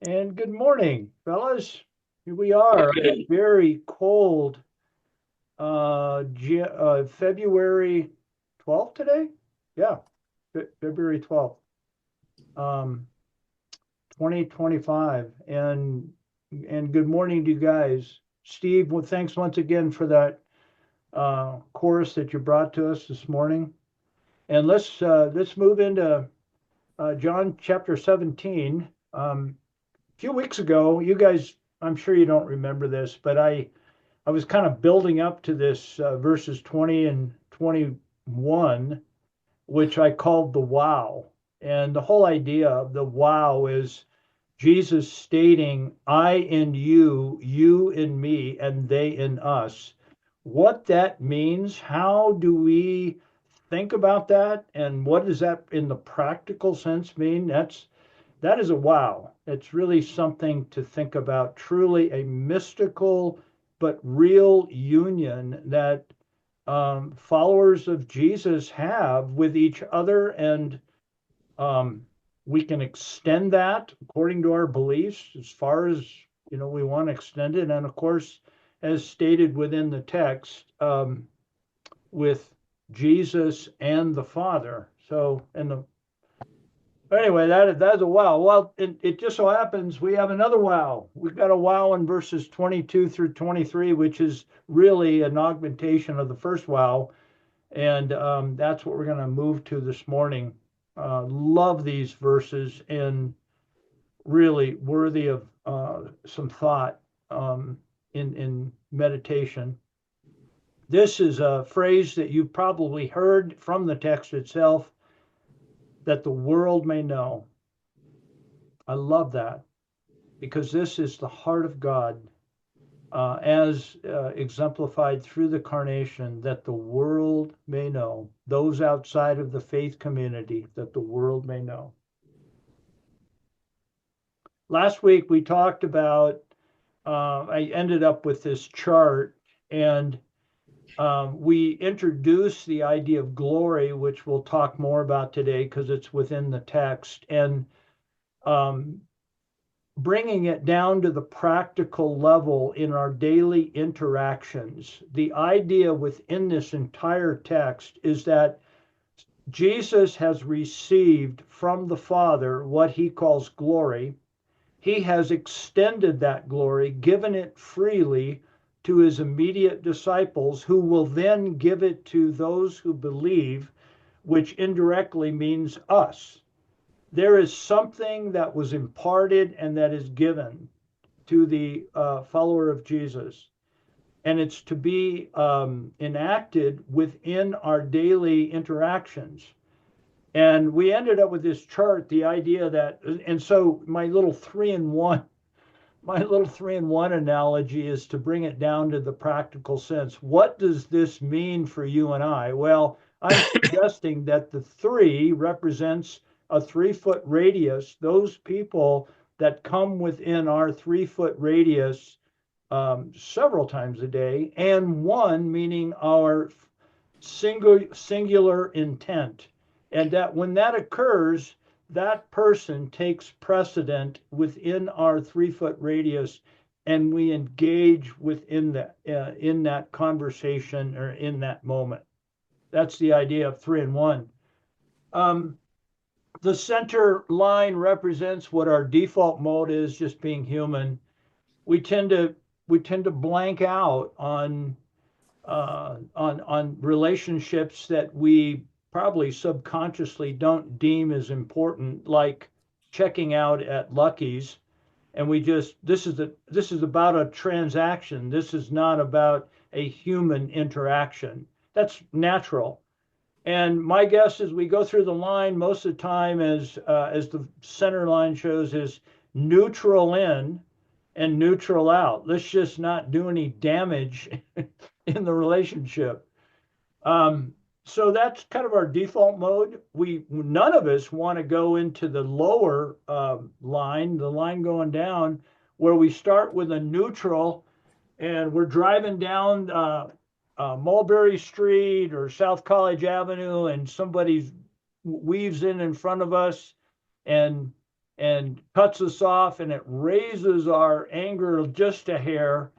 And good morning, fellas. Here we are on a very cold February 12th today. Yeah, February 12th, um, 2025. And good morning to you guys. Steve, well, thanks once again for that chorus that you brought to us this morning. And let's move into John chapter 17. A few weeks ago, you guys, I'm sure you don't remember this, but I was kind of building up to this verses 20 and 21, which I called the wow. And the whole idea of the wow is Jesus stating, I in you, you in me, and they in us. What that means, how do we think about that? And what does that in the practical sense mean? That is a wow. It's really something to think about. Truly a mystical but real union that followers of Jesus have with each other, and um, we can extend that according to our beliefs as far as we want to extend it, and of course, as stated within the text, with Jesus and the Father. So, and the anyway, that's a wow. Well, it just so happens we have another wow. We've got a wow in verses 22 through 23, which is really an augmentation of the first wow. And that's what we're going to move to this morning. Love these verses and really worthy of some thought in meditation. This is a phrase that you've probably heard from the text itself, that the world may know. I love that, because this is the heart of God, as exemplified through the carnation, that the world may know, those outside of the faith community, that the world may know. Last week we talked about, I ended up with this chart, and we introduced the idea of glory, which we'll talk more about today because it's within the text, and um, bringing it down to the practical level in our daily interactions. The idea within this entire text is that Jesus has received from the Father what he calls glory. He has extended that glory, given it freely to his immediate disciples, who will then give it to those who believe, which indirectly means us. There is something that was imparted and that is given to the follower of Jesus, and it's to be enacted within our daily interactions. And we ended up with this chart, the idea that, and so my little three in one analogy is to bring it down to the practical sense. What does this mean for you and I? Well, I'm suggesting that the three represents a 3 foot radius. Those people that come within our 3 foot radius several times a day, and one meaning our singular intent. And that when that occurs, that person takes precedent within our 3 foot radius, and we engage within that in that conversation or in that moment. That's the idea of three and one. Um, the center line represents what our default mode is, just being human. We tend to blank out on relationships that we probably subconsciously don't deem as important, like checking out at Lucky's, and we just this is about a transaction. This is not about a human interaction. That's natural. And my guess is we go through the line most of the time, as the center line shows, is neutral in and neutral out. Let's just not do any damage in the relationship. Um, so that's kind of our default mode. We none of us want to go into the lower line, the line going down, where we start with a neutral, and we're driving down Mulberry Street or South College Avenue, and somebody weaves in front of us, and and cuts us off, and it raises our anger just a hair.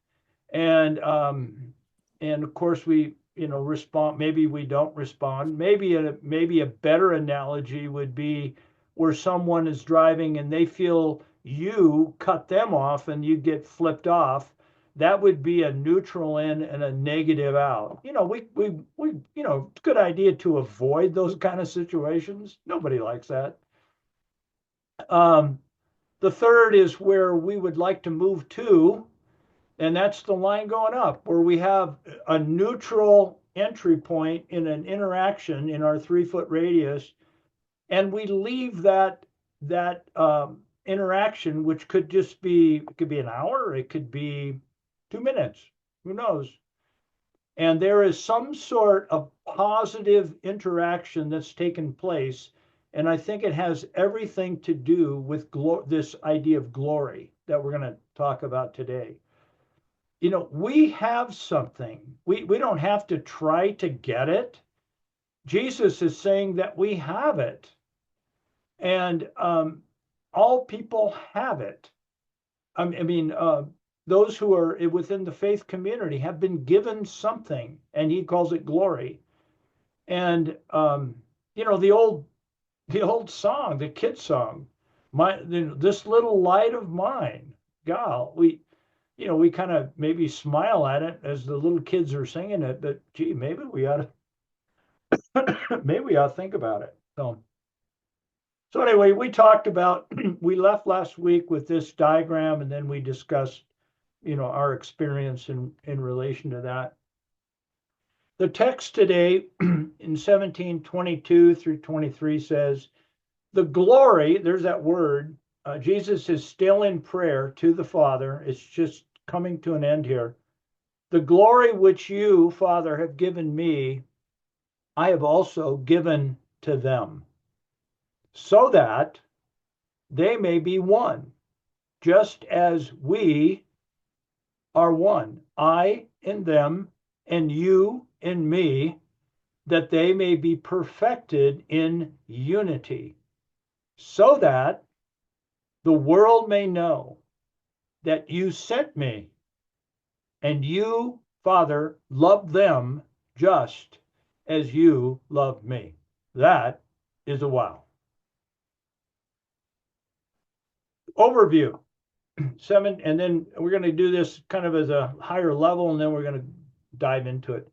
And of course we respond. Maybe we don't respond. Maybe a better analogy would be where someone is driving and they feel you cut them off and you get flipped off. That would be a neutral in and a negative out. We it's a good idea to avoid those kind of situations. Nobody likes that. um, the third is where we would like to move to, and that's the line going up, where we have a neutral entry point in an interaction in our 3 foot radius, and we leave that interaction, which could just be, it could be an hour, it could be 2 minutes, who knows? And there is some sort of positive interaction that's taken place. And I think it has everything to do with this idea of glory that we're going to talk about today. We have something. We don't have to try to get it. Jesus is saying that we have it. And all people have it. I mean, those who are within the faith community have been given something, and he calls it glory. And the old song, the kid song, this little light of mine, gal. We kind of maybe smile at it as the little kids are singing it, but gee, maybe we ought to maybe we ought to think about it. So anyway, we talked about we left last week with this diagram, and then we discussed our experience in relation to that. The text today in 17:22 through 23 says, the glory, there's that word, Jesus is still in prayer to the Father. It's just coming to an end here. The glory which you, Father, have given me, I have also given to them, so that they may be one, just as we are one, I in them and you in me, that they may be perfected in unity, so that the world may know that you sent me, and you, Father, loved them just as you loved me. That is a wow. Overview. And then we're going to do this kind of as a higher level, and then we're going to dive into it.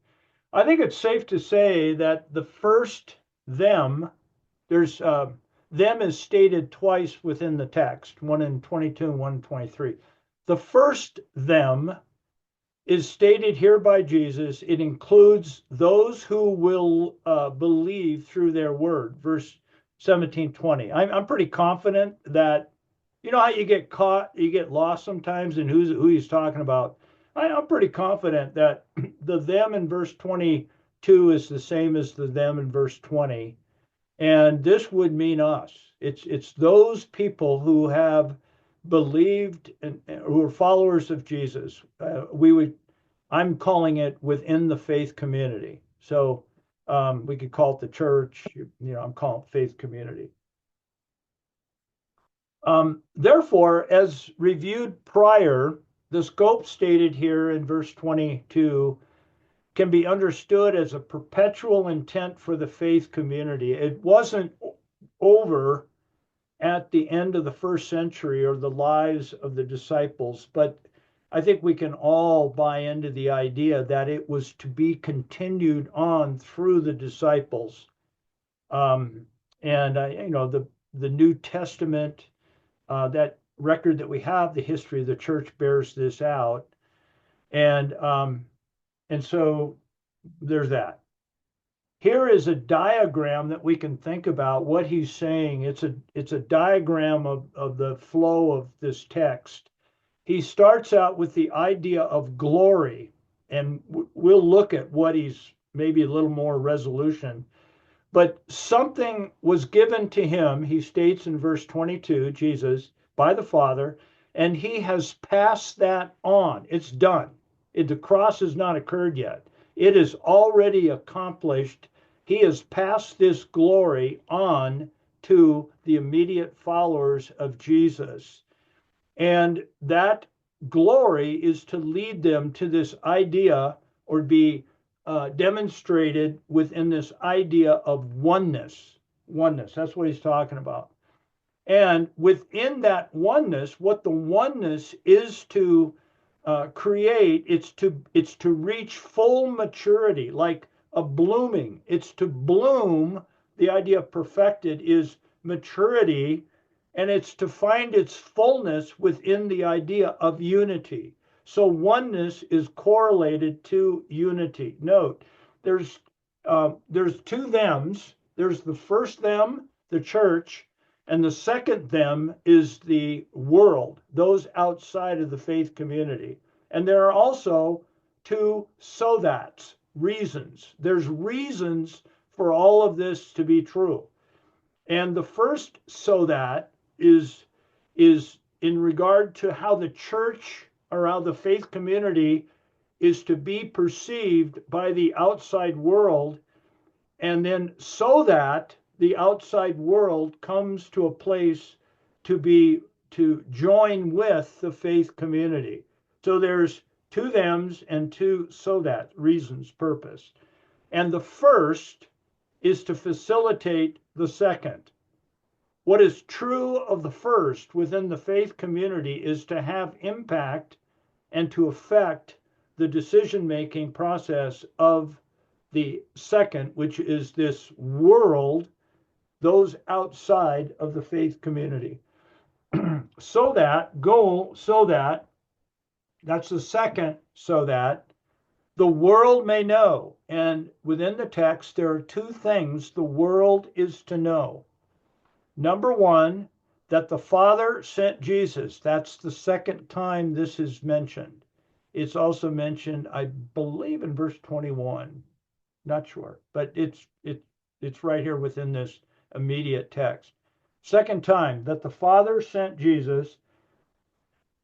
I think it's safe to say that the first them, there's them is stated twice within the text, one in 22 and one in 23. The first them is stated here by Jesus. It includes those who will believe through their word. Verse 17:20. I'm pretty confident that, how you get caught, you get lost sometimes in who he's talking about. I'm pretty confident that the them in verse 22 is the same as the them in verse 20. And this would mean us. It's those people who have believed and who are followers of Jesus. I'm calling it within the faith community. So we could call it the church. I'm calling it faith community. Therefore, as reviewed prior, the scope stated here in verse 22 can be understood as a perpetual intent for the faith community. It wasn't over at the end of the first century or the lives of the disciples, but I think we can all buy into the idea that it was to be continued on through the disciples. And the New Testament, that record that we have, the history of the church bears this out. And so there's that. Here is a diagram that we can think about what he's saying. It's a diagram of the flow of this text. He starts out with the idea of glory, and we'll look at what he's maybe a little more resolution. But something was given to him, he states in verse 22, Jesus, by the Father, and he has passed that on. It's done. The cross has not occurred yet. It is already accomplished. He has passed this glory on to the immediate followers of Jesus. And that glory is to lead them to this idea or be demonstrated within this idea of oneness. Oneness, that's what he's talking about. And within that oneness, what the oneness is to create, it's to reach full maturity, like a blooming. It's to bloom. The idea of perfected is maturity, and it's to find its fullness within the idea of unity. So oneness is correlated to unity. Note, there's two thems. There's the first them, the church, and the second them is the world, those outside of the faith community. And there are also two so that's reasons. There's reasons for all of this to be true. And the first so that is in regard to how the church or how the faith community is to be perceived by the outside world, and then so that the outside world comes to a place to join with the faith community. So there's two thems and two so that reasons, purpose. And the first is to facilitate the second. What is true of the first within the faith community is to have impact and to affect the decision-making process of the second, which is this world, those outside of the faith community. So that goal, so that that's the second, so that the world may know. And within the text, there are two things the world is to know. Number one, that the Father sent Jesus. That's the second time this is mentioned. It's also mentioned, I believe, in verse 21. Not sure, but it's right here within this immediate text. Second time, that the Father sent Jesus.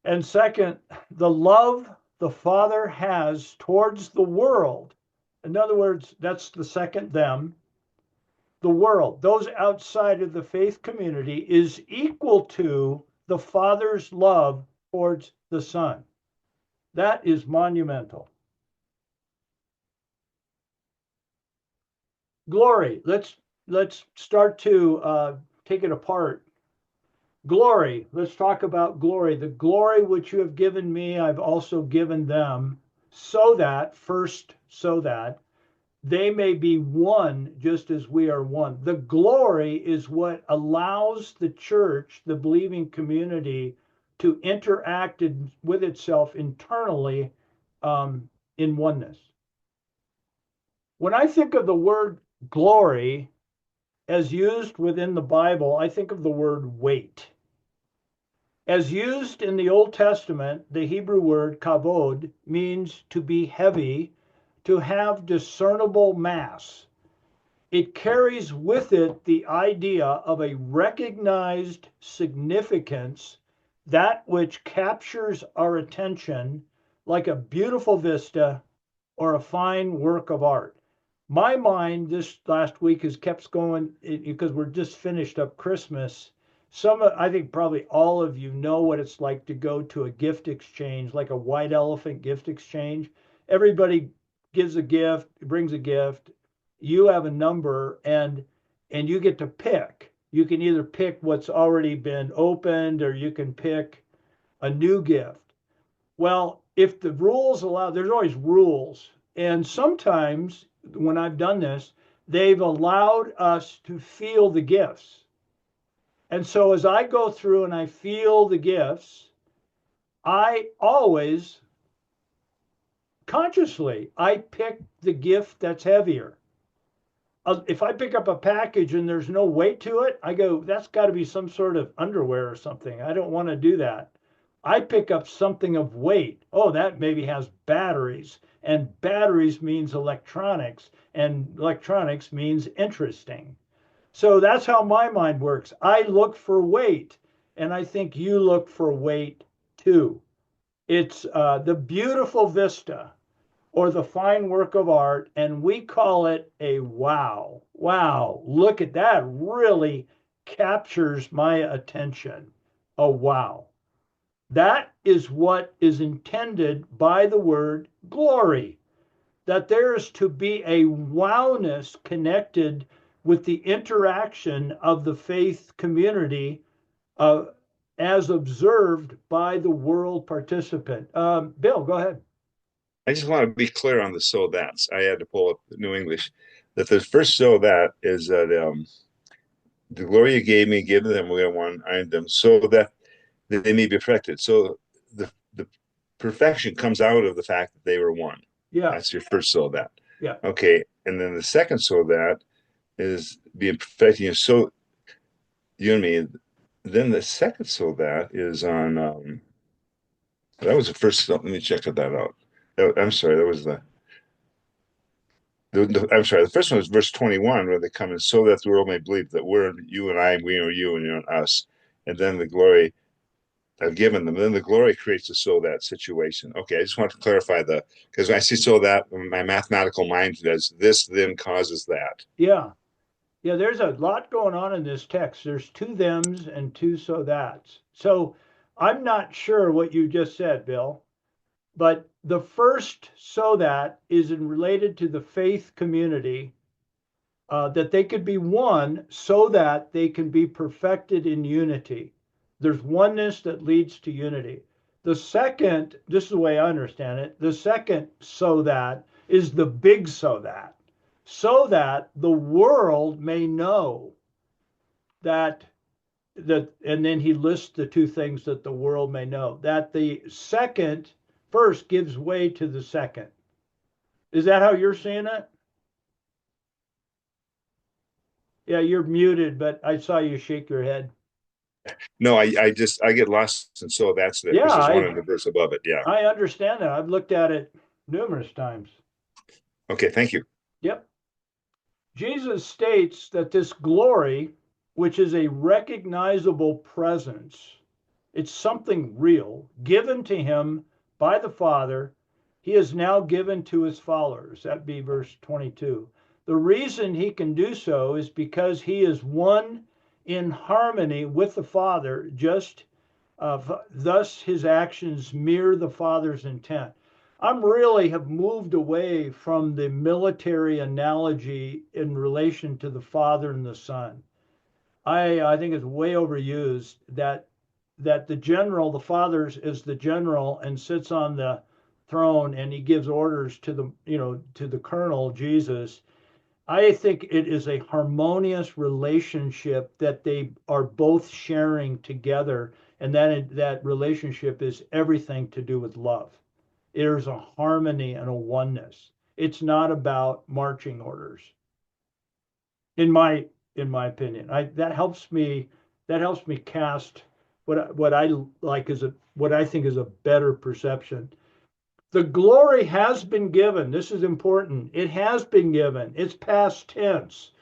And second, the love the Father has towards the world. In other words, that's the second them. The world, those outside of the faith community, is equal to the Father's love towards the Son. That is monumental. Glory. Let's start to take it apart. Glory. Let's talk about glory. The glory which you have given me, I've also given them, so that, first, so that they may be one just as we are one. The glory is what allows the church, the believing community, to interact with itself internally in oneness. When I think of the word glory as used within the Bible, I think of the word weight. As used in the Old Testament, the Hebrew word kavod means to be heavy, to have discernible mass. It carries with it the idea of a recognized significance, that which captures our attention like a beautiful vista or a fine work of art. My mind this last week has kept going because we're just finished up Christmas. I think probably all of you know what it's like to go to a gift exchange, like a white elephant gift exchange. Everybody gives a gift, brings a gift. You have a number, and you get to pick. You can either pick what's already been opened, or you can pick a new gift. Well, if the rules allow, there's always rules, and sometimes when I've done this, they've allowed us to feel the gifts. And so as I go through and I feel the gifts, I always consciously, I pick the gift that's heavier. If I pick up a package and there's no weight to it, I go, that's got to be some sort of underwear or something. I don't want to do that. I pick up something of weight. Oh, that maybe has batteries, and batteries means electronics, and electronics means interesting. So that's how my mind works. I look for weight, and I think you look for weight too. It's the beautiful vista or the fine work of art, and we call it a wow. Wow, look at that. Really captures my attention. Oh, wow. That is what is intended by the word glory, that there is to be a wowness connected with the interaction of the faith community uh, as observed by the world participant. Bill, go ahead. I just want to be clear on the so that's. I had to pull up the New English. That the first so that is that the glory you gave me, give them we one, I them, so that they may be perfected. So the perfection comes out of the fact that they were one. Yeah, That's your first so that. yeah, Okay, and then the second so that is being perfecting. So you and me. Then the second so that is on. That was the first. Let me check that out. I'm sorry. That was I'm sorry. The first one was verse 21, where they come in, so that the world may believe that we're you and I, and we are you, and you're and us. And then the glory I've given them. And then the glory creates a so that situation. Okay, I just want to clarify because when I see so that, my mathematical mind does this, then causes that. yeah. Yeah, there's a lot going on in this text. There's two thems and two so that's. So I'm not sure what you just said, Bill, but the first so that is in related to the faith community, that they could be one so that they can be perfected in unity. There's oneness that leads to unity. The second, this is the way I understand it, the second so that is the big so that the world may know that and then he lists the two things that the world may know, that the second first gives way to the second. Is that how you're seeing it? Yeah, you're muted, but I saw you shake your head. No, I get lost, and so that's there Yeah, because there's one I in the verse above it. Yeah. I understand that. I've looked at it numerous times. Okay. Thank you. Yep. Jesus states that this glory, which is a recognizable presence, it's something real given to him by the Father, he is now given to his followers. That'd be verse 22. The reason he can do so is because he is one in harmony with the Father, just thus his actions mirror the Father's intent. I'm really have moved away from the military analogy in relation to the Father and the Son. I think it's way overused that the general, the Father is the general and sits on the throne and he gives orders to the to the colonel Jesus. I think it is a harmonious relationship that they are both sharing together, and that relationship is everything to do with love. There's a harmony and a oneness. It's not about marching orders, in my opinion. I that helps me cast what I like is a what I think is a better perception. The glory has been given. This is important. It has been given. It's past tense.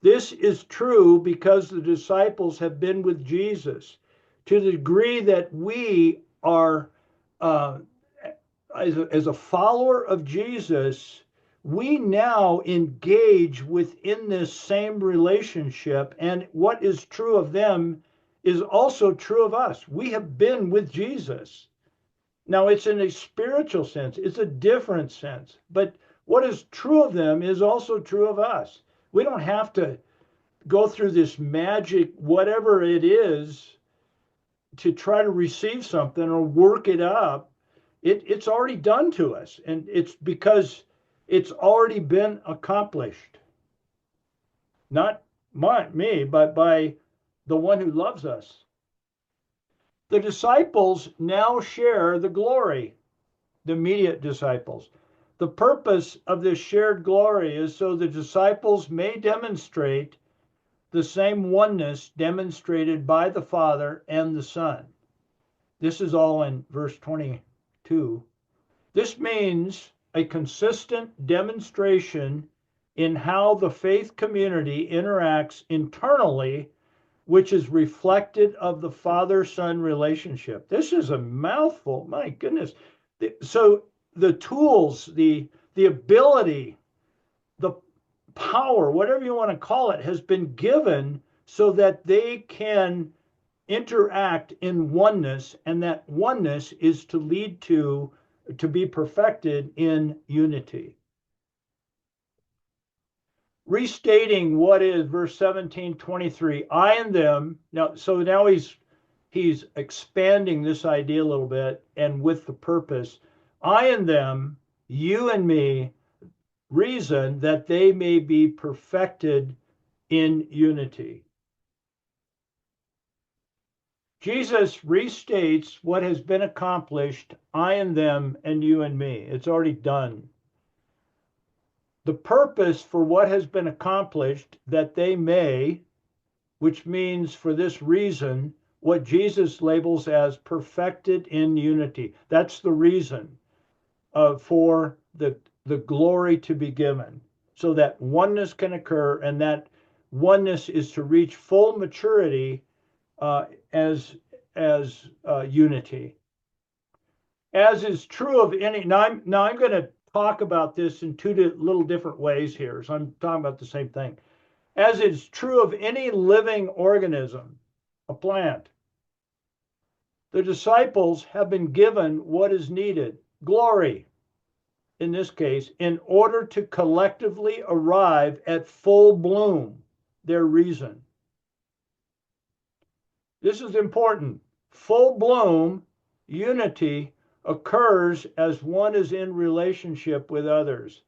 This is true because the disciples have been with Jesus to the degree that we are, uh, as a follower of Jesus, we now engage within this same relationship. And what is true of them is also true of us. We have been with Jesus. Now, it's in a spiritual sense, it's a different sense. But what is true of them is also true of us. We don't have to go through this magic, whatever it is, to try to receive something or work it up. It's already done to us. And it's because it's already been accomplished. Not me, but by the one who loves us. The disciples now share the glory, the immediate disciples. The purpose of this shared glory is so the disciples may demonstrate the same oneness demonstrated by the Father and the Son. This is all in verse 22. This means a consistent demonstration in how the faith community interacts internally, which is reflected of the father-son relationship. This is a mouthful. My goodness. So the tools, the ability, the power, whatever you want to call it, has been given so that they can interact in oneness, and that oneness is to lead to be perfected in unity. Restating what is verse 17:23, I and them. Now he's expanding this idea a little bit, and with the purpose, I and them, you and me, reason that they may be perfected in unity. Jesus restates what has been accomplished, I and them, and you and me. It's already done. The purpose for what has been accomplished, that they may, which means for this reason, what Jesus labels as perfected in unity. That's the reason for the glory to be given, so that oneness can occur, and that oneness is to reach full maturity uh, as unity. As is true of any, now I'm going to talk about this in two little different ways here. So I'm talking about the same thing. As is true of any living organism, a plant, the disciples have been given what is needed, glory, in this case, in order to collectively arrive at full bloom, their reason. This is important. Full bloom, unity, occurs as one is in relationship with others.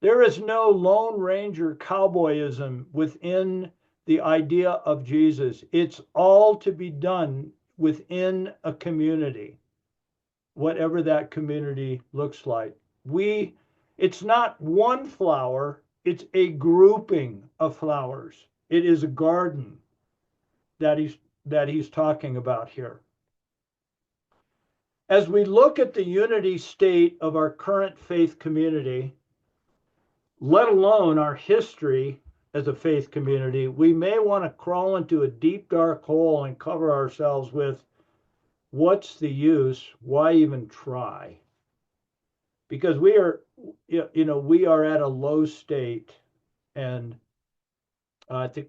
There is no Lone Ranger cowboyism within the idea of Jesus. It's all to be done within a community, whatever that community looks like. It's not one flower, it's a grouping of flowers. It is a garden that he's talking about here. As we look at the unity state of our current faith community, let alone our history as a faith community, we may want to crawl into a deep, dark hole and cover ourselves with, what's the use? Why even try? Because we are at a low state, and I think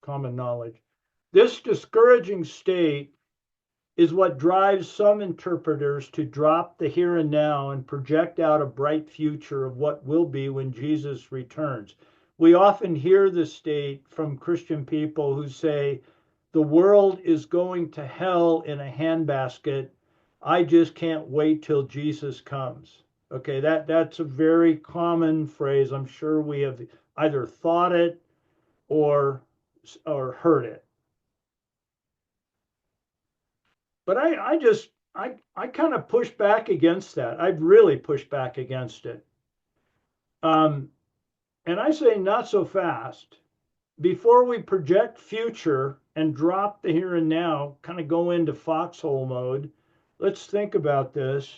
common knowledge. This discouraging state is what drives some interpreters to drop the here and now and project out a bright future of what will be when Jesus returns. We often hear this state from Christian people who say, the world is going to hell in a handbasket. I just can't wait till Jesus comes. Okay, that's a very common phrase. I'm sure we have either thought it or heard it. But I kind of push back against that. I've really pushed back against it. Um, and I say not so fast. Before we project future and drop the here and now, kind of go into foxhole mode, let's think about this.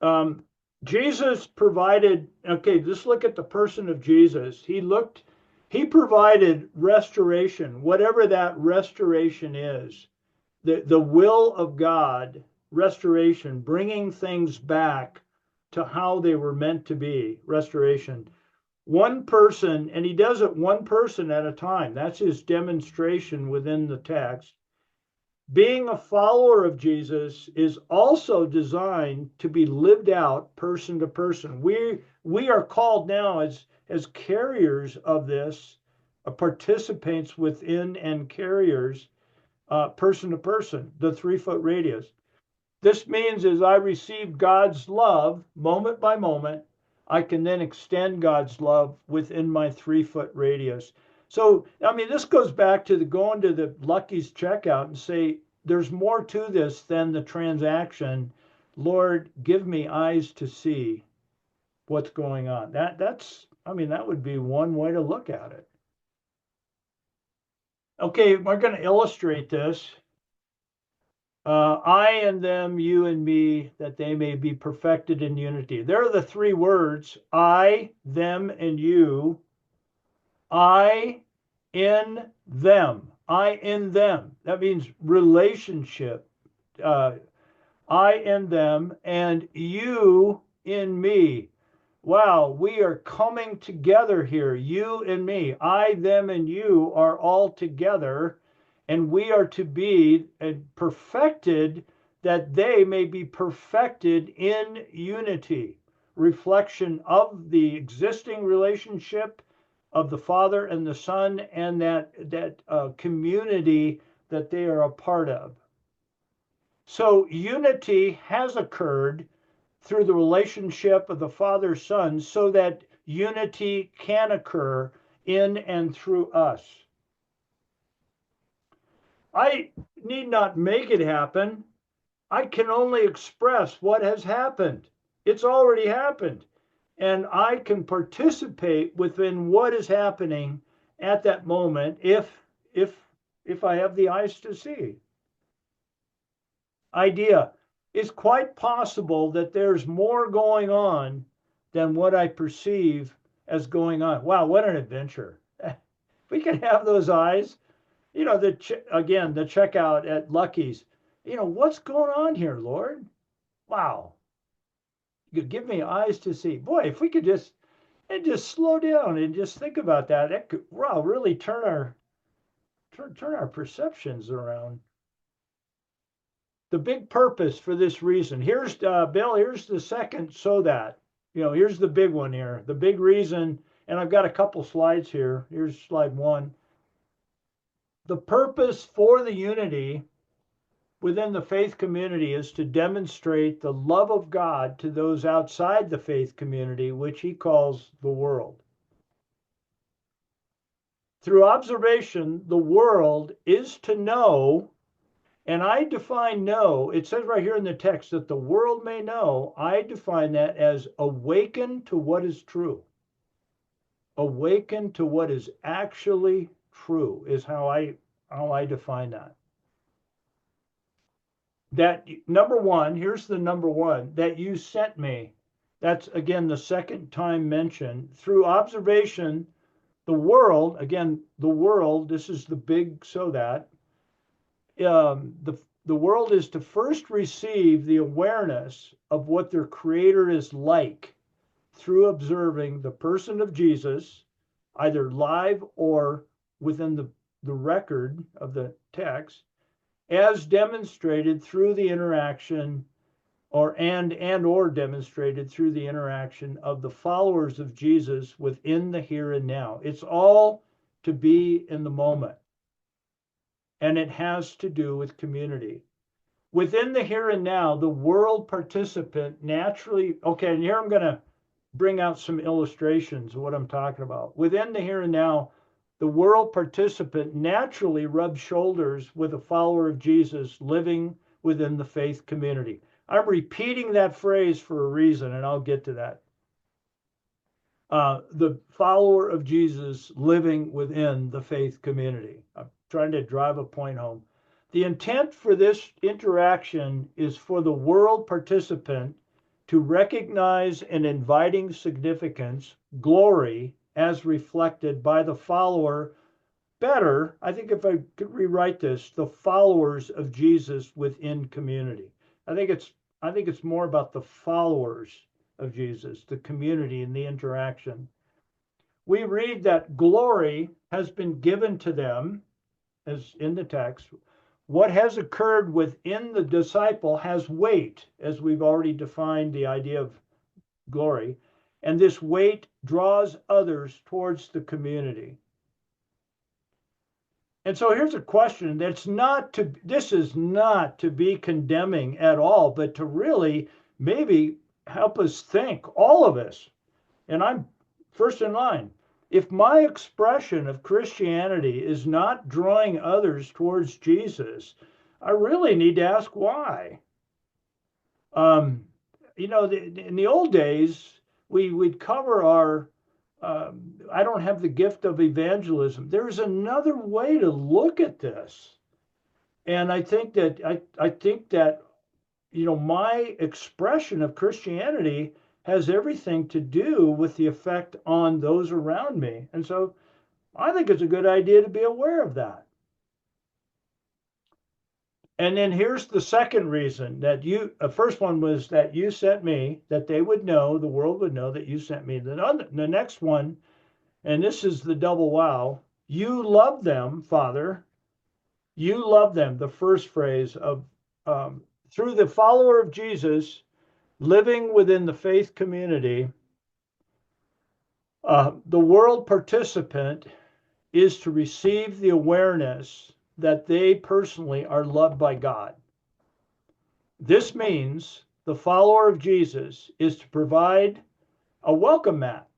Um, Jesus provided, okay, just look at the person of Jesus. He provided restoration, whatever that restoration is. The will of God, restoration, bringing things back to how they were meant to be, restoration. One person, and he does it one person at a time. That's his demonstration within the text. Being a follower of Jesus is also designed to be lived out person to person. We are called now as carriers of this, participants within and carriers, person to person, the 3-foot radius. This means as I receive God's love moment by moment, I can then extend God's love within my 3-foot radius. So, I mean, this goes back to going to the Lucky's checkout and say, there's more to this than the transaction. Lord, give me eyes to see what's going on. That would be one way to look at it. Okay, we're going to illustrate this. I and them, you and me, that they may be perfected in unity. There are the three words, I, them, and you. I in them. I in them. That means relationship. I in them, and you in me. wow, we are coming together here, you and me, I, them, and you are all together, and we are to be perfected that they may be perfected in unity, reflection of the existing relationship of the Father and the Son, and that community that they are a part of. So unity has occurred through the relationship of the Father Son so that unity can occur in and through us. I need not make it happen. I can only express what has happened. It's already happened. And I can participate within what is happening at that moment if I have the eyes to see. Idea. It's quite possible that there's more going on than what I perceive as going on. Wow, what an adventure. We can have those eyes. Again, the checkout at Lucky's. What's going on here, Lord? Wow. You could give me eyes to see. Boy, if we could just slow down and just think about that, that could, wow, really turn our perceptions around. The big purpose for this reason. Here's Bill. Here's the second. So that here's the big one here. The big reason, and I've got a couple slides here. Here's slide one. The purpose for the unity within the faith community is to demonstrate the love of God to those outside the faith community, which he calls the world. Through observation, the world is to know. And I define know, it says right here in the text that the world may know. I define that as awaken to what is true. Awaken to what is actually true is how I define that. That number one, here's the number one, that you sent me. That's again the second time mentioned. Through observation, the world, again, the world, this is the big so that the world is to first receive the awareness of what their creator is like through observing the person of Jesus, either live or within the record of the text, as demonstrated through the interaction or demonstrated through the interaction of the followers of Jesus within the here and now. It's all to be in the moment. And it has to do with community. Within the here and now, the world participant naturally, okay, and here I'm going to bring out some illustrations of what I'm talking about. Within the here and now, the world participant naturally rubs shoulders with a follower of Jesus living within the faith community. I'm repeating that phrase for a reason, and I'll get to that. The follower of Jesus living within the faith community. I'm trying to drive a point home. The intent for this interaction is for the world participant to recognize an inviting significance, glory, as reflected by the follower. Better, I think if I could rewrite this, the followers of Jesus within community. I think it's more about the followers of Jesus, the community and the interaction. We read that glory has been given to them, as in the text. What has occurred within the disciple has weight, as we've already defined the idea of glory, and this weight draws others towards the community. And so here's a question this is not to be condemning at all, but to really maybe help us think, all of us, and I'm first in line. If my expression of Christianity is not drawing others towards Jesus, I really need to ask why. Um, in the old days, we'd cover our I don't have the gift of evangelism. There's another way to look at this. And I think that my expression of Christianity has everything to do with the effect on those around me. And so I think it's a good idea to be aware of that. And then here's the second reason that you, first one was that you sent me, that they would know, the world would know that you sent me. The next one, and this is the double wow, you love them, Father. You love them. The first phrase of, through the follower of Jesus living within the faith community, the world participant is to receive the awareness that they personally are loved by God. This means the follower of Jesus is to provide a welcome mat,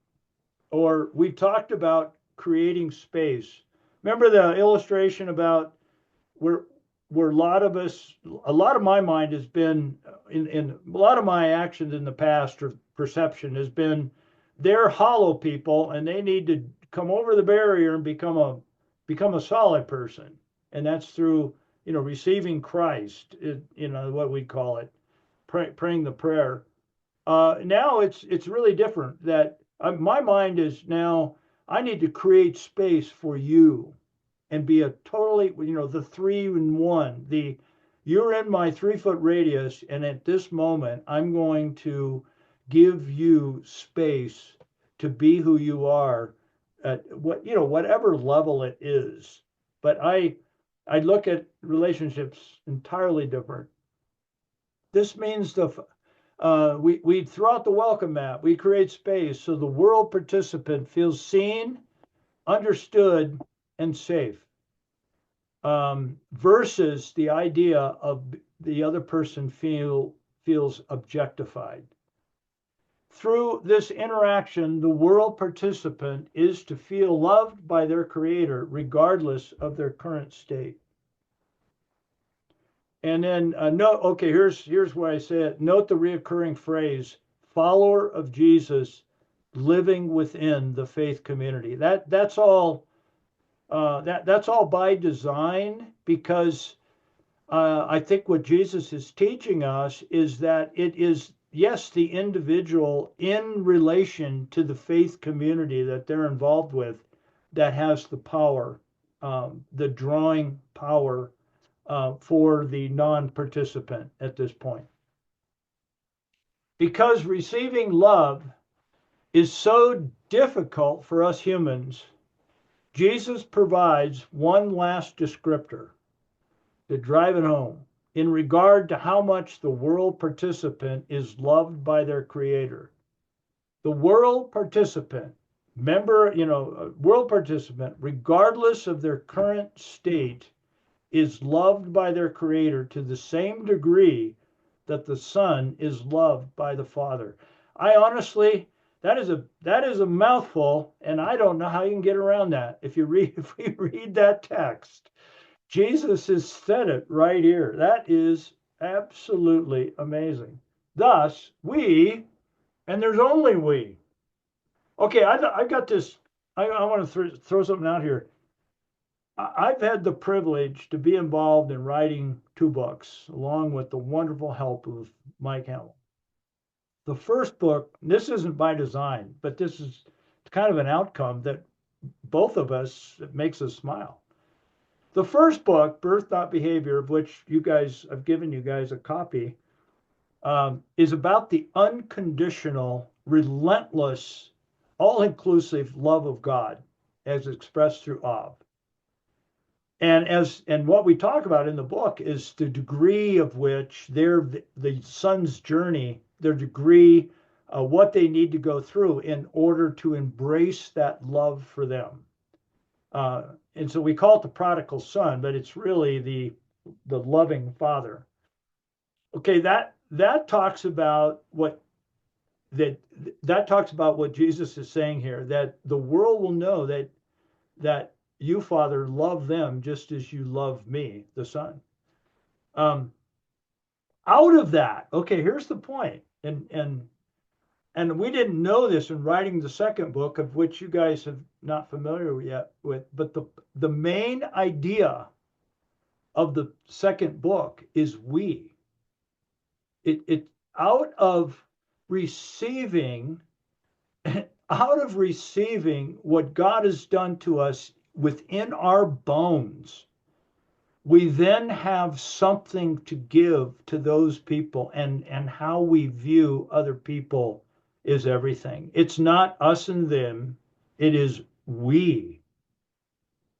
or we talked about creating space. Remember the illustration about where a lot of us, a lot of my mind has been in a lot of my actions in the past, or perception has been, they're hollow people and they need to come over the barrier and become a solid person, and that's through, receiving Christ, what we call it, praying the prayer. Now it's really different. That my mind is now, I need to create space for you and be a totally, the three in one. You're in my 3 foot radius, and at this moment, I'm going to give you space to be who you are at whatever level it is. But I look at relationships entirely different. This means we throw out the welcome mat. We create space so the world participant feels seen, understood, and safe, versus the idea of the other person feels objectified. Through this interaction, the world participant is to feel loved by their creator regardless of their current state. And then note, okay, here's where I say it. Note the reoccurring phrase, follower of Jesus living within the faith community. That's all that's all by design, because I think what Jesus is teaching us is that it is, yes, the individual in relation to the faith community that they're involved with that has the power, the drawing power for the non participant at this point. Because receiving love is so difficult for us humans, Jesus provides one last descriptor to drive it home in regard to how much the world participant is loved by their creator. The world participant, world participant, regardless of their current state, is loved by their creator to the same degree that the Son is loved by the Father. I honestly, that is a mouthful, and I don't know how you can get around that. If we read that text, Jesus has said it right here. That is absolutely amazing. Thus, we, and there's only we. Okay, I've got this. I want to throw something out here. I've had the privilege to be involved in writing 2 books, along with the wonderful help of Mike Hamill. The first book, this isn't by design, but this is kind of an outcome that both of us, it makes us smile. The first book, Birth Thought Behavior, of which I've given you guys a copy, is about the unconditional, relentless, all-inclusive love of God as expressed through Av. And what we talk about in the book is the degree of which the son's journey, their degree, what they need to go through in order to embrace that love for them. And so we call it the prodigal son, but it's really the loving father. Okay, that talks about what Jesus is saying here, that the world will know that you, Father, love them just as you love me, the Son. Out of that, okay, here's the point, and we didn't know this in writing the second book, of which you guys have not familiar yet with, but the main idea of the second book is we. It out of receiving what God has done to us within our bones, we then have something to give to those people, and how we view other people is everything. It's not us and them, it is we,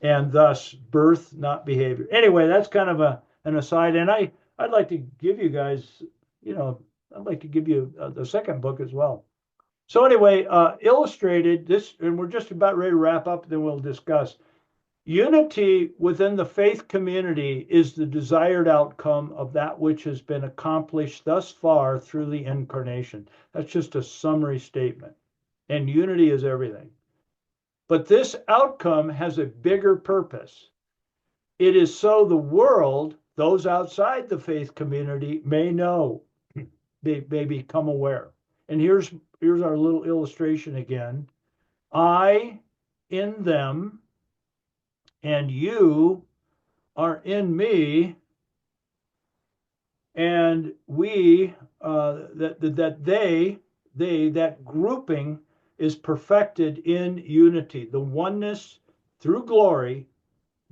and thus birth, not behavior. Anyway, that's kind of an aside, and I'd like to give you guys, you know, I'd like to give you the second book as well. So anyway, illustrated this, and we're just about ready to wrap up, then we'll discuss. Unity within the faith community is the desired outcome of that which has been accomplished thus far through the incarnation. That's just a summary statement. And unity is everything. But this outcome has a bigger purpose. It is so the world, those outside the faith community, may know, may become aware. And here's our little illustration again. I in them, and you are in me, and we that grouping is perfected in unity. The oneness through glory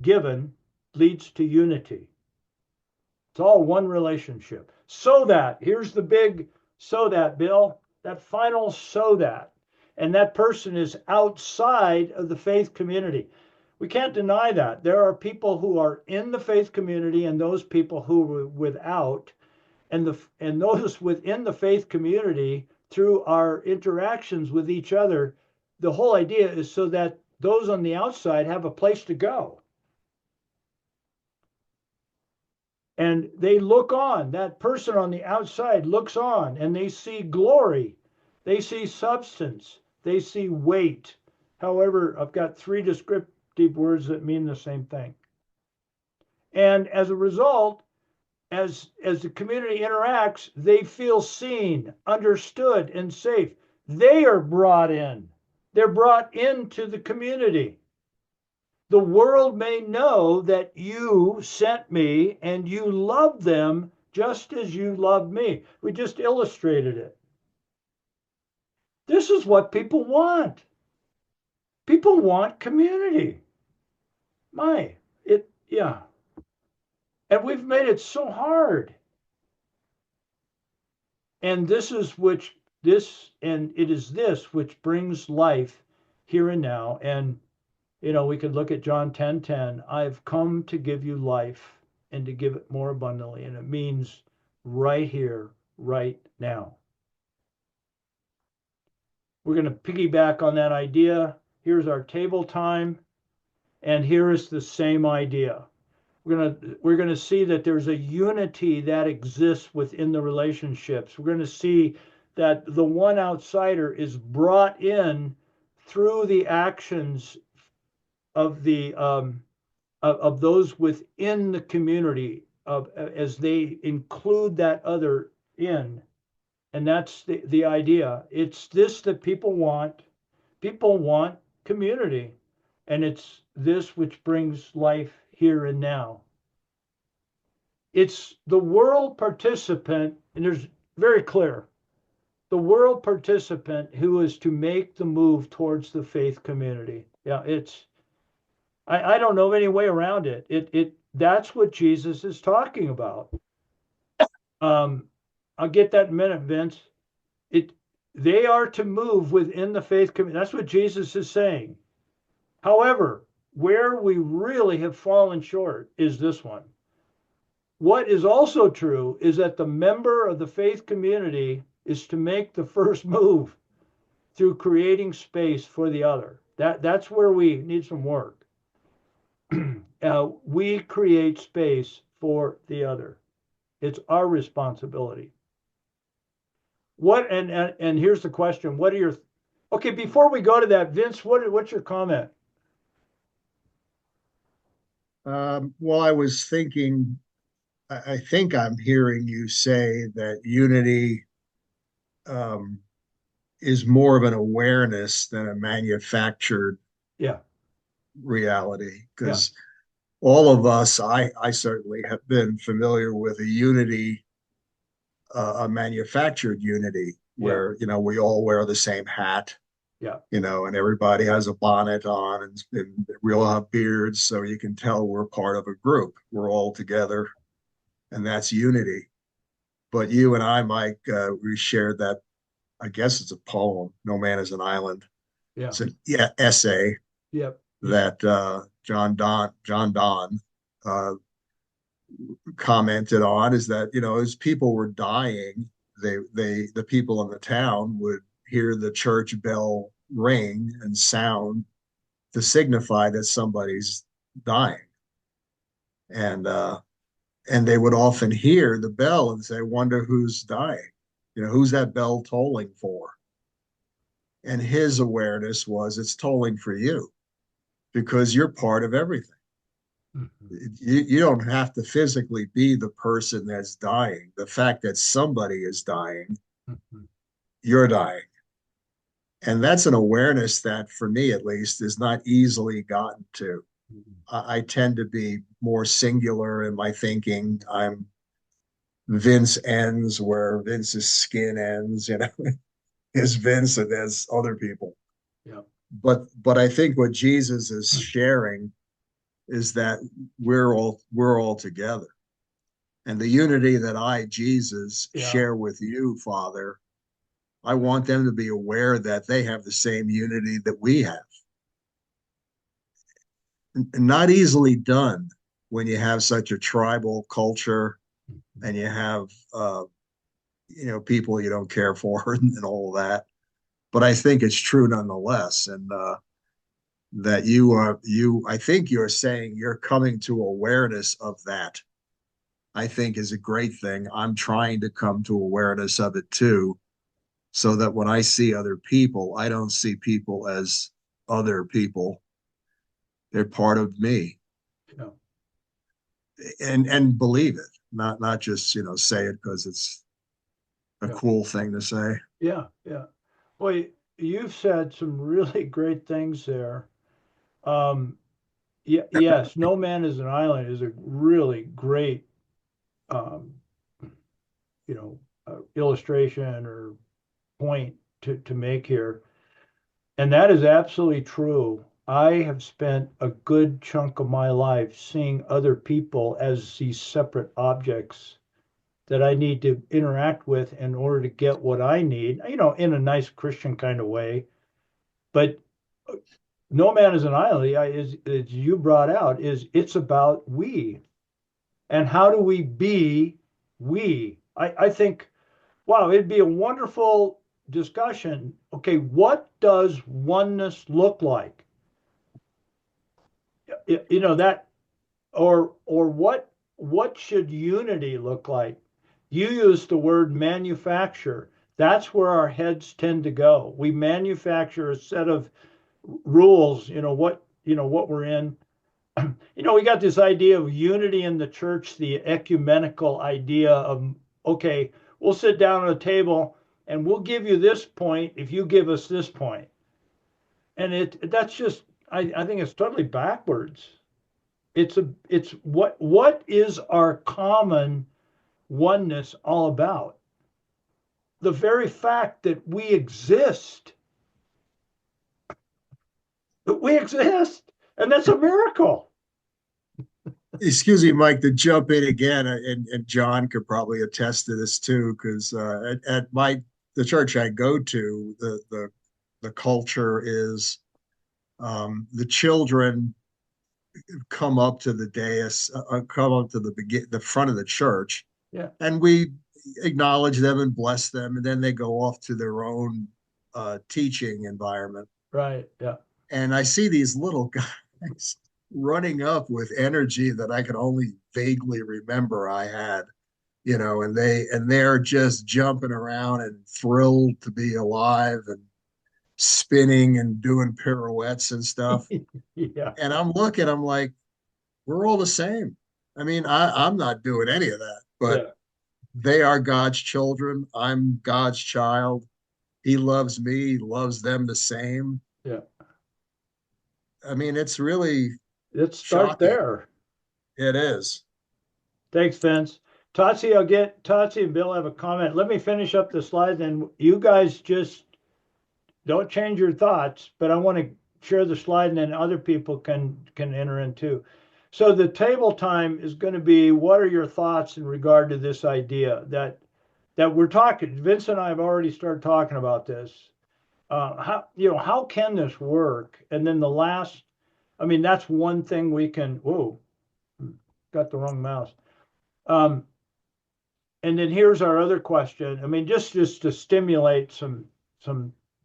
given leads to unity. It's all one relationship. So that, here's the big so that, Bill, that final so that, and that person is outside of the faith community. We can't deny that. There are people who are in the faith community and those people who are without, and those within the faith community through our interactions with each other. The whole idea is so that those on the outside have a place to go. And they look on, that person on the outside looks on, and they see glory, they see substance, they see weight. However, I've got three descriptive words that mean the same thing. And as a result, as the community interacts, they feel seen, understood, and safe. They are brought in. They're brought into the community. The world may know that you sent me and you love them just as you love me. We just illustrated it. This is what people want. People want community. Yeah. And we've made it so hard. And it is this which brings life here and now. And we could look at John 10:10. I've come to give you life and to give it more abundantly. And it means right here, right now. We're going to piggyback on that idea. Here's our table time. And here is the same idea. We're going to see that there's a unity that exists within the relationships. We're going to see that the one outsider is brought in through the actions of those within the community, as they include that other in. And that's the idea. It's this that people want. People want community, and it's this which brings life here and now. It's the world participant, and there's very clear, the world participant who is to make the move towards the faith community. Yeah, I don't know any way around it. That's what Jesus is talking about. I'll get that in a minute, Vince. They are to move within the faith community. That's what Jesus is saying. However, where we really have fallen short is this one. What is also true is that the member of the faith community is to make the first move through creating space for the other. That's where we need some work. We create space for the other. It's our responsibility. And here's the question: what are your okay? Before we go to that, Vince, what's your comment? Well, I was thinking, I think I'm hearing you say that unity um, is more of an awareness than a manufactured Yeah, reality. yeah, Because all of us, I certainly have been familiar with a unity, a manufactured unity, yeah, where we all wear the same hat, Yeah. And everybody has a bonnet on and we all have beards, so you can tell we're part of a group. We're all together, and that's unity. But you and I, Mike, we shared that. I guess it's a poem. No Man is an Island. Yeah. It's an essay Yep. that John Donne uh, commented on. Is that as people were dying, the people in the town would hear the church bell ring and sound to signify that somebody's dying, and and they would often hear the bell and say, "Wonder who's dying? Who's that bell tolling for?" And his awareness was, it's tolling for you because you're part of everything. Mhm. You don't have to physically be the person that's dying. The fact that somebody is dying, Mhm. you're dying. And that's an awareness that, for me at least, is not easily gotten to. Mhm. I tend to be more singular in my thinking. I'm Vince ends where Vince's skin ends, is Vince and there's other people. Yeah. But I think what Jesus is sharing is that we're all together. And the unity that I, Jesus, Yeah. share with you, Father, I want them to be aware that they have the same unity that we have. Not easily done when you have such a tribal culture Mhm. and you have people you don't care for and all that. But I think it's true nonetheless. And that I think you're saying you're coming to awareness of that. I think is a great thing. I'm trying to come to awareness of it too, so that when I see other people, I don't see people as other people. They're part of me, Yeah. and believe it, not just say it because it's a Yeah. cool thing to say. Yeah. Yeah. Well, you've said some really great things there. Um, yeah, yes, No Man is an Island is a really great, um, illustration or point to make here. And that is absolutely true. I have spent a good chunk of my life seeing other people as these separate objects that I need to interact with in order to get what I need, in a nice Christian kind of way. But No Man is an Island, as you brought out, it's about we. And how do we be we? I think, wow, it'd be a wonderful discussion. Okay, what does oneness look like? That, or what should unity look like? You use the word manufacture. That's where our heads tend to go. We manufacture a set of rules, what we're in. We got this idea of unity in the church, the ecumenical idea of, okay, we'll sit down at a table and we'll give you this point if you give us this point. And that's just, I think it's totally backwards. It's what is our common oneness all about? The very fact that we exist, and that's a miracle. Excuse me, Mike, to jump in again, and John could probably attest to this too, because at the church I go to, the culture is the children come up to the dais, come up to the front of the church, Yeah, and we acknowledge them and bless them, and then they go off to their own teaching environment. right. Yeah. And I see these little guys running up with energy that I can only vaguely remember I had, and they're just jumping around and thrilled to be alive and spinning and doing pirouettes and stuff. Yeah. And I'm like, we're all the same. I mean, I'm not doing any of that, but Yeah. they are God's children. I'm God's child. He loves me, he loves them the same. Yeah. I mean, it's really Let's start shocking. there. It is. Thanks, Vince. Tatsi, I'll get Tatsi and Bill have a comment. Let me finish up the slide, then you guys just don't change your thoughts, but I want to share the slide and then other people can enter in too. So the table time is going to be, what are your thoughts in regard to this idea that we're talking? Vince and I have already started talking about this. How can this work? And then the last, I mean, that's one thing we can. Whoa, got the wrong mouse. Um, and then here's our other question. I mean, just to stimulate some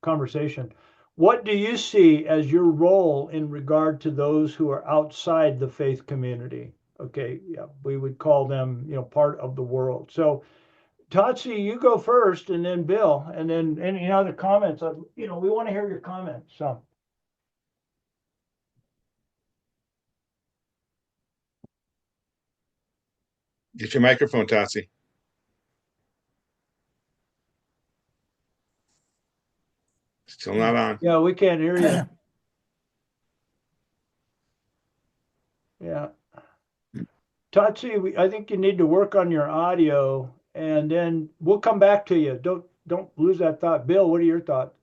conversation. What do you see as your role in regard to those who are outside the faith community? Okay, yeah, we would call them, part of the world. So, Tatsi, you go first, and then Bill, and then any other comments. We want to hear your comments. So, Get your microphone, Tatsi. Still not on. yeah, we can't hear you. Yeah. Tatsi, I think you need to work on your audio, and then we'll come back to you. Don't lose that thought. Bill, what are your thoughts?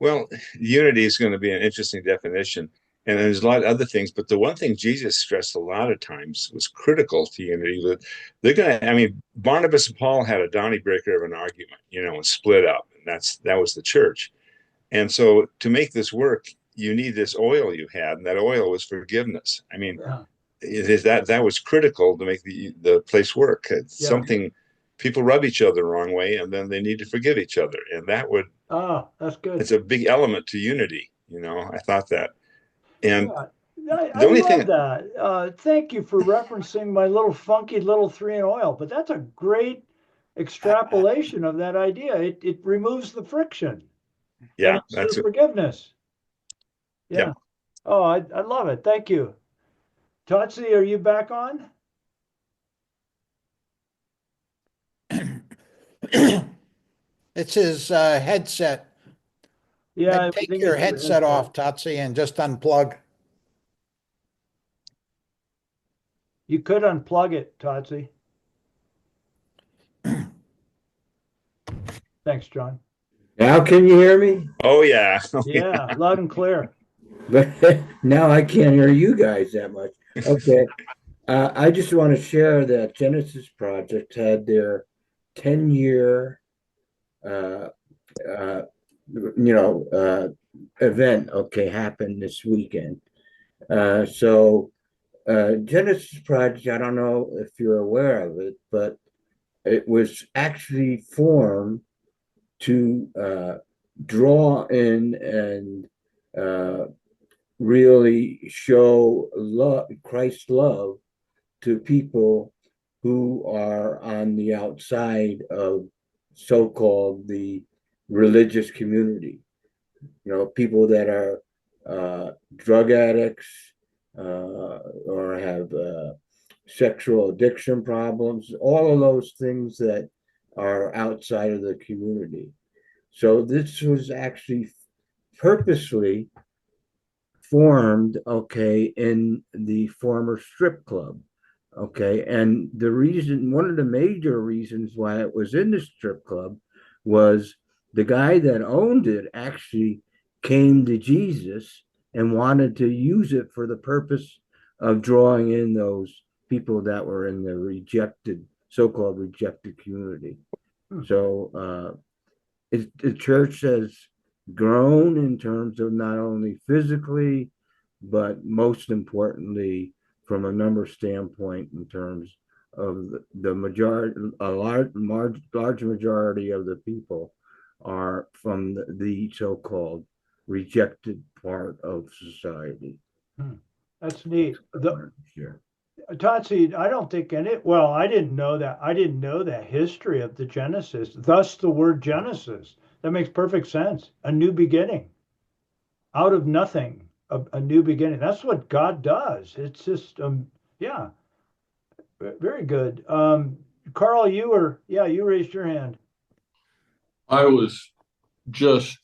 Well, unity is going to be an interesting definition. And there's a lot of other things, but the one thing Jesus stressed a lot of times was critical to unity. That they're going to, I mean, Barnabas and Paul had a Donnybreaker of an argument, and split up, and that was the church. And so to make this work, you need this oil you had, and that oil was forgiveness. I mean, Yeah. it is that was critical to make the place work. It's Yeah. something people rub each other the wrong way, and then they need to forgive each other, and that would. Oh, that's good. It's a big element to unity. I thought that. And Yeah, I the only love thing, that. Thank you for referencing my little funky little 3 in oil, but that's a great extrapolation of that idea. It removes the friction. And yeah, it's that's through it. forgiveness. Yeah. Yeah. Oh, I love it. Thank you. Tatsi, are you back on? It's his headset. Yeah, Maybe I take think your it's your headset headset. off, Tatsi, and just unplug. You could unplug it, Tatsi. Thanks, John. Now can you hear me? Oh yeah. Yeah, loud and clear. But now I can't hear you guys that much. Okay. I just want to share that Genesis Project had their 10-year uh, uh, event, okay, happened this weekend. Genesis Project, I don't know if you're aware of it, but it was actually formed to draw in and really show love, Christ's love to people who are on the outside of so-called the religious community. People that are drug addicts or have sexual addiction problems, all of those things that are outside of the community. So this was actually purposely formed, okay, in the former strip club. Okay. And one of the major reasons why it was in the strip club was the guy that owned it actually came to Jesus and wanted to use it for the purpose of drawing in those people that were in the so-called rejected community. So the church has grown in terms of not only physically, but most importantly, from a number standpoint, in terms of the majority, a large majority of the people are from the so-called rejected part of society. That's neat. Tatsi, I don't think I didn't know that. I didn't know the history of the Genesis, thus the word Genesis. That makes perfect sense. A new beginning. Out of nothing, a new beginning. That's what God does. It's just, yeah, very good. Carl, you raised your hand. I was just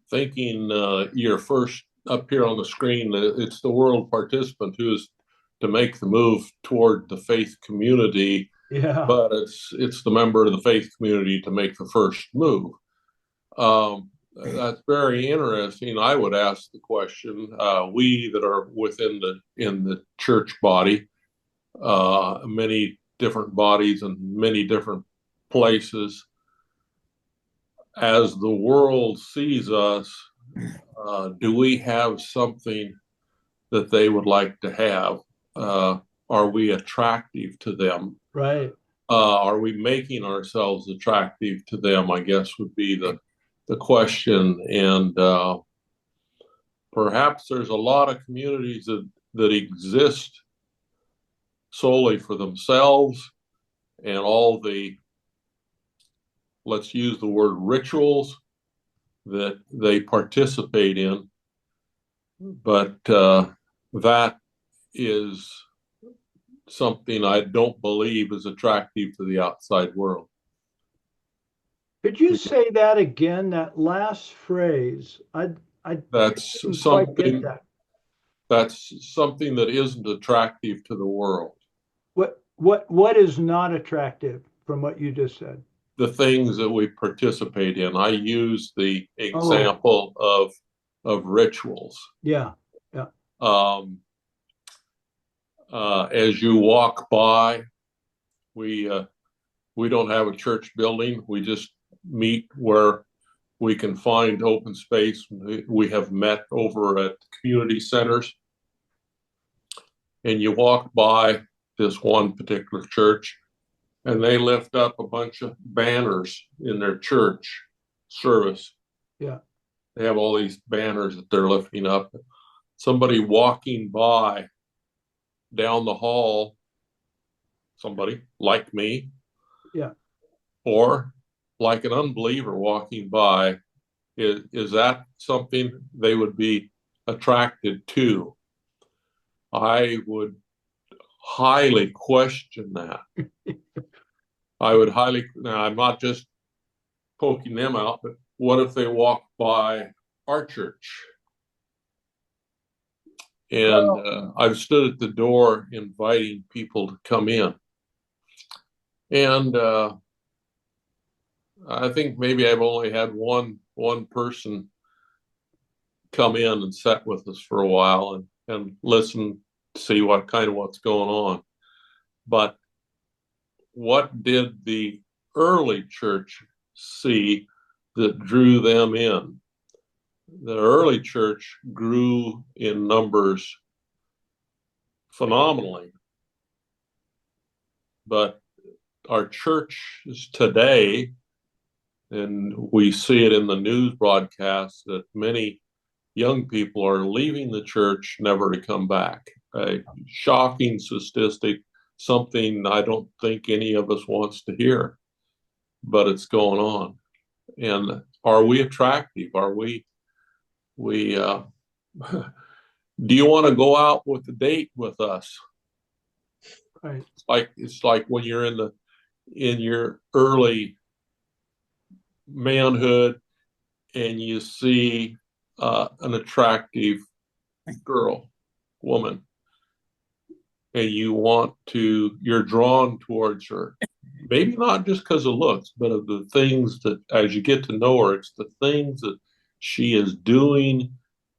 thinking you're first up here on the screen. It's the world participant who is to make the move toward the faith community, Yeah. but it's the member of the faith community to make the first move. That's very interesting. I would ask the question, we that are within the church body, many different bodies and many different places, as the world sees us, do we have something that they would like to have? Are we attractive to them? Right. Are we making ourselves attractive to them? I guess would be the question. And perhaps there's a lot of communities that exist solely for themselves, and all the, let's use the word, rituals that they participate in. But that is something I don't believe is attractive to the outside world. Could you say that again, that last phrase? I That's didn't quite get something that. that's something that isn't attractive to the world. What is not attractive from what you just said? The things that we participate in. I use the Oh, example of rituals. yeah. As you walk by, we don't have a church building. We just meet where we can find open space. We have met over at community centers, and you walk by this one particular church, and they lift up a bunch of banners in their church service. Yeah. They have all these banners that they're lifting up. Somebody walking by down the hall, somebody like me, Yeah. or like an unbeliever walking by, is that something they would be attracted to? I would highly question that. Now I'm not just poking them out, but what if they walk by our church? And I've stood at the door inviting people to come in. And I think maybe I've only had one person come in and sit with us for a while and listen, see what's going on. But what did the early church see that drew them in? The early church grew in numbers phenomenally. But our churches today, and we see it in the news broadcasts, that many young people are leaving the church never to come back. A shocking statistic, something I don't think any of us wants to hear, but it's going on. And are we attractive? Are we do you want to go out with a date with us? Right. It's like when you're in your early manhood and you see an attractive woman, and you're drawn towards her. Maybe not just because of looks, but of the things that, as you get to know her, it's the things that she is doing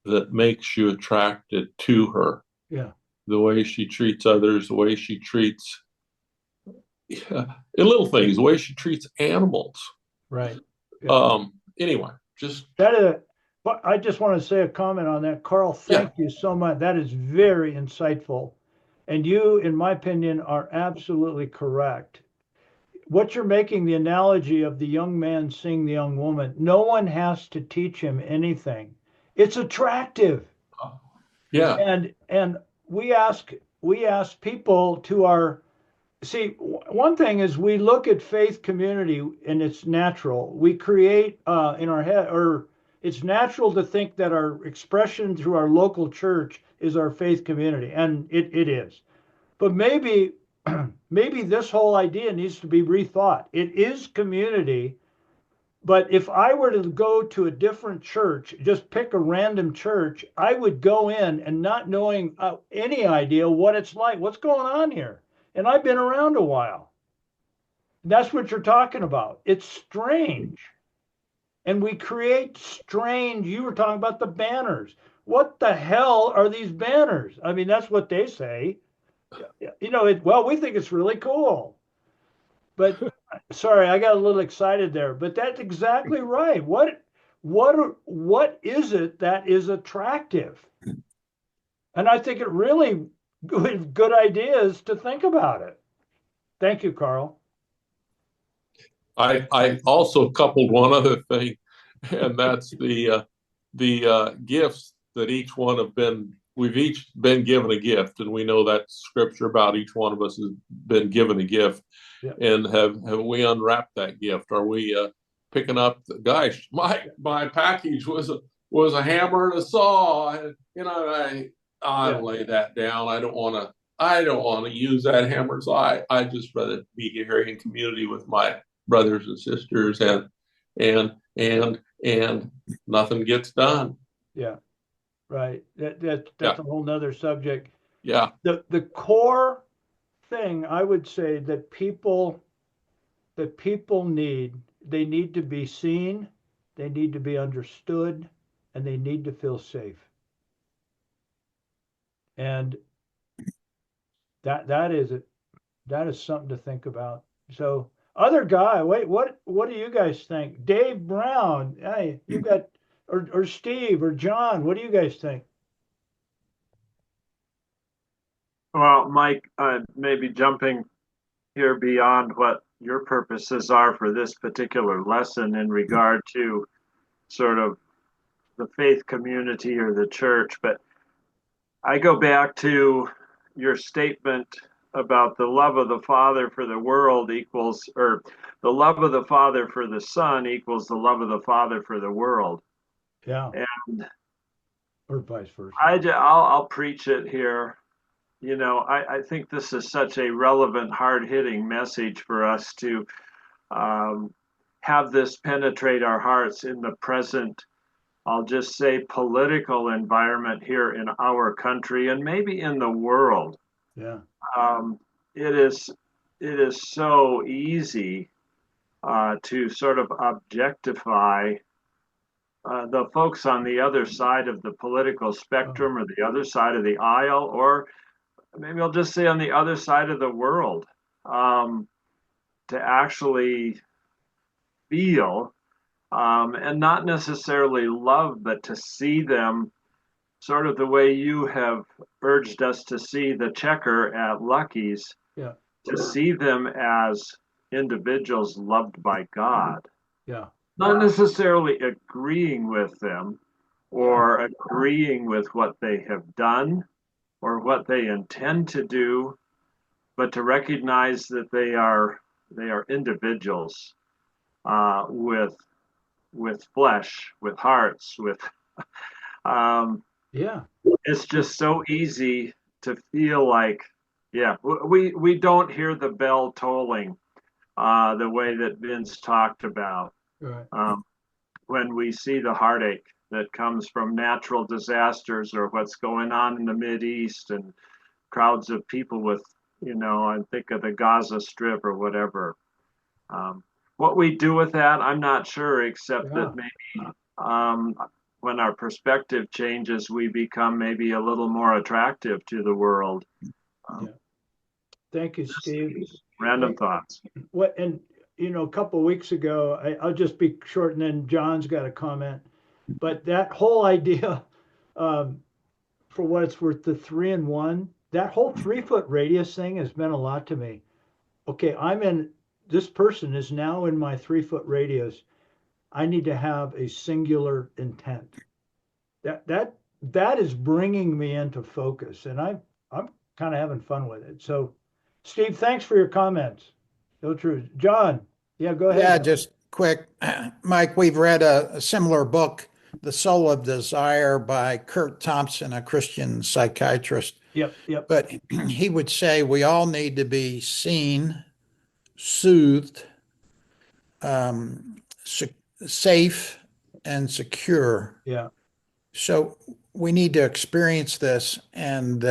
that makes you attracted to her. Yeah. The way she treats others, the way she treats little things, the way she treats animals. Right. Yeah. Anyway, just but I just want to say a comment on that. Carl, thank you so much. That is very insightful. And you, in my opinion, are absolutely correct. What you're making the analogy of the young man seeing the young woman, no one has to teach him anything. It's attractive. Yeah. And we ask people see, one thing is we look at faith community and it's natural. We create in our head, or it's natural to think that our expression through our local church is our faith community, and it is. But maybe this whole idea needs to be rethought. It is community, but if I were to go to a different church, just pick a random church, I would go in and not knowing any idea what it's like, what's going on here. And I've been around a while. That's what you're talking about. It's strange. And we create strange, you were talking about the banners. What the hell are these banners? I mean, that's what they say. Well, we think it's really cool. But sorry, I got a little excited there. But that's exactly right. What is it that is attractive? And I think it really good ideas to think about it. Thank you, Carl. I also coupled one other thing, and that's the gifts that each one we've each been given a gift, and we know that scripture about each one of us has been given a gift. Yeah. And have we unwrapped that gift? Are we picking up gosh, my package was a hammer and a saw, and I lay that down. I don't want to use that hammer. So I just rather be here in community with my brothers and sisters, and nothing gets done. Yeah, right. That's Yeah. a whole nother subject. Yeah. The core thing I would say that people need, they need to be seen, they need to be understood, and they need to feel safe. And that is it. That is something to think about. So, other guy, wait, what do you guys think? Dave Brown, hey, you got, or Steve or John, what do you guys think? Well, Mike, maybe jumping here beyond what your purposes are for this particular lesson in regard to sort of the faith community or the church, but I go back to your statement about the love of the Father for the world equals, or the love of the Father for the Son equals the love of the Father for the world. Yeah. And or vice versa. I'll preach it here. I think this is such a relevant, hard-hitting message for us to have this penetrate our hearts in the present, I'll just say, political environment here in our country and maybe in the world. Yeah. It is so easy to sort of objectify the folks on the other side of the political spectrum or the other side of the aisle, or maybe I'll just say on the other side of the world, to actually feel and not necessarily love, but to see them sort of the way you have urged us to see the checker at Lucky's, Yeah. to see them as individuals loved by God. Yeah. Not necessarily agreeing with them or agreeing with what they have done or what they intend to do, but to recognize that they are individuals with flesh, with hearts, with Yeah. it's just so easy to feel like, yeah, we don't hear the bell tolling the way that Vince talked about Right. when we see the heartache that comes from natural disasters or what's going on in the Mideast and crowds of people with, I think of the Gaza Strip or whatever. What we do with that, I'm not sure, except that maybe when our perspective changes, we become maybe a little more attractive to the world. Thank you, Steve. Random thoughts. And a couple of weeks ago, I'll just be short, and then John's got a comment. But that whole idea, for what it's worth, the 3-in-1, that whole 3-foot radius thing has meant a lot to me. Okay, this person is now in my 3-foot radius. I need to have a singular intent. That is bringing me into focus, and I'm kind of having fun with it. So, Steve, thanks for your comments. No true. John, yeah, go ahead. Yeah, just quick. Mike, we've read a similar book, The Soul of Desire by Kurt Thompson, a Christian psychiatrist. Yep. But he would say we all need to be seen, soothed, safe, and secure. Yeah. So we need to experience this, and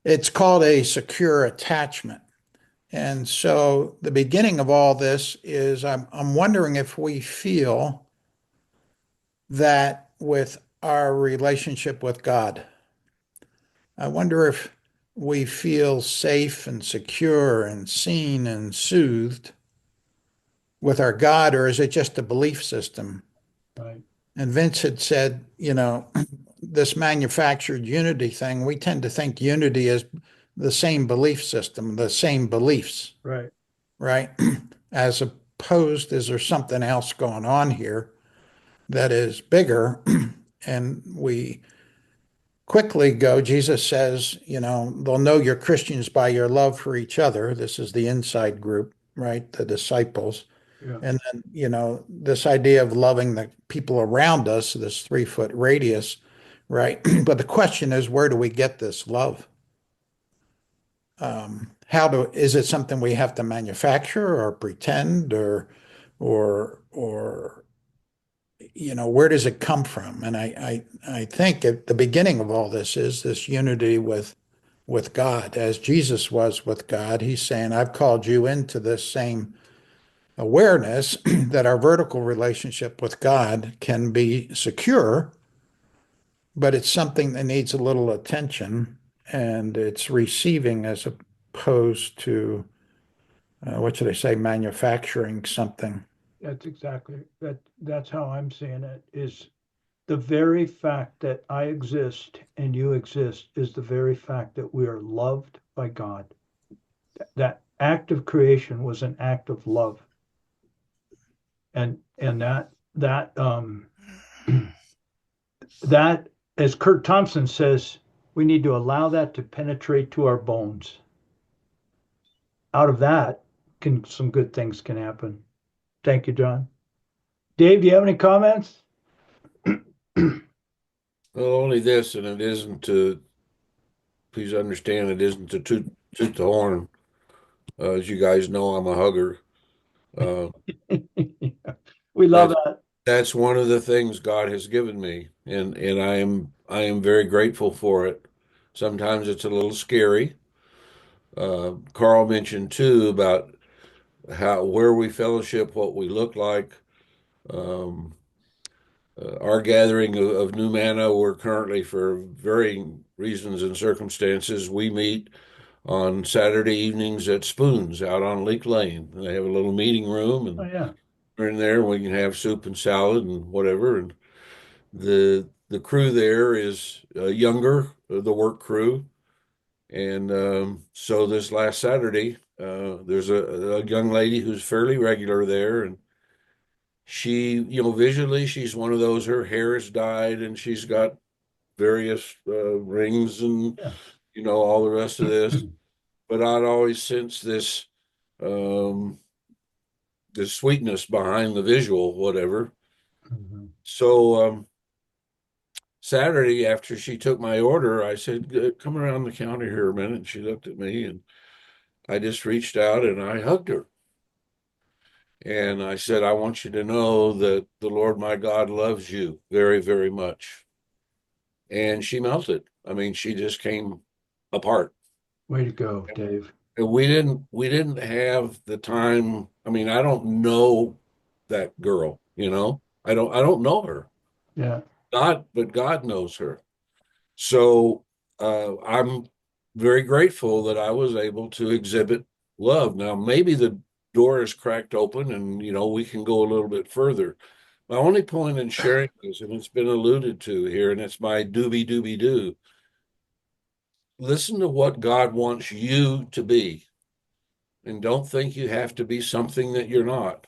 it's called a secure attachment. And so the beginning of all this is I'm wondering if we feel that with our relationship with God. I wonder if we feel safe and secure and seen and soothed with our God, or is it just a belief system? Right. And Vince had said, this manufactured unity thing, we tend to think unity is the same belief system, the same beliefs, Right. right? As opposed, is there something else going on here that is bigger? And we quickly go, Jesus says, they'll know you're Christians by your love for each other. This is the inside group, right? The disciples. Yeah. And then, this idea of loving the people around us, this 3-foot radius, right? But the question is, where do we get this love? Is it something we have to manufacture or pretend or where does it come from? And I think at the beginning of all this is this unity with God, as Jesus was with God. He's saying, I've called you into this same awareness that our vertical relationship with God can be secure, but it's something that needs a little attention and it's receiving as opposed to, what should I say, manufacturing something. That's exactly that's how I'm seeing it, is the very fact that I exist and you exist is the very fact that we are loved by God. That act of creation was an act of love. And that that, as Kurt Thompson says, we need to allow that to penetrate to our bones. Out of that some good things can happen. Thank you, John. Dave, do you have any comments? Well, only this, and it isn't to, please understand, it isn't to toot the horn. As you guys know, I'm a hugger. Uh, We love that that. that's one of the things God has given me, and I am very grateful for it. Sometimes it's a little scary. Carl mentioned too about how where we fellowship, what we look like. Um, our gathering of New Manna, we're currently, for varying reasons and circumstances, we meet on Saturday evenings at Spoons out on Leak Lane. They have a little meeting room, Oh and yeah. we're in there. And we can have soup and salad and whatever. And the crew there is younger, the work crew, and so this last Saturday, there's a young lady who's fairly regular there, and she, visually, she's one of those. Her hair is dyed, and she's got various rings and Yeah. all the rest of this. But I'd always sense um, this sweetness behind the visual, whatever. Mhm. So Saturday, after she took my order, I said, "Come around the counter here a minute." And she looked at me, and I just reached out and I hugged her. And I said, "I want you to know that the Lord my God loves you very, very much." And she melted. I mean, she just came apart. Way to go, Dave. And we didn't have the time. I mean, I don't know that girl, I don't know her. Yeah. But God knows her. So I'm very grateful that I was able to exhibit love. Now, maybe the door is cracked open and, we can go a little bit further. My only point in sharing this, and it's been alluded to here, and it's my doobie doobie doo. Listen to what God wants you to be, and don't think you have to be something that you're not.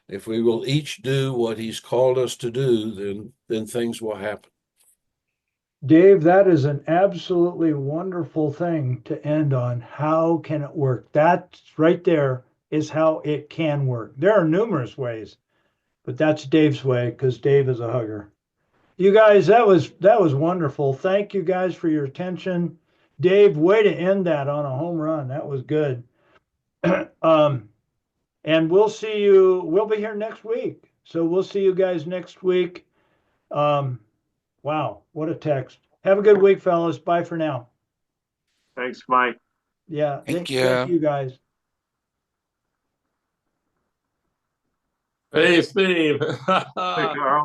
If we will each do what He's called us to do, then things will happen. Dave, that is an absolutely wonderful thing to end on. How can it work? That right there is how it can work. There are numerous ways, but that's Dave's way because Dave is a hugger. You guys, that was wonderful. Thank you guys for your attention. Dave, way to end that on a home run. That was good. And we'll see you. We'll be here next week. So we'll see you guys next week. Um, wow, what a text. Have a good week, fellas. Bye for now. Thanks, Mike. Yeah, Thank thank you. you guys. Hey, Steve. Hey, Carl.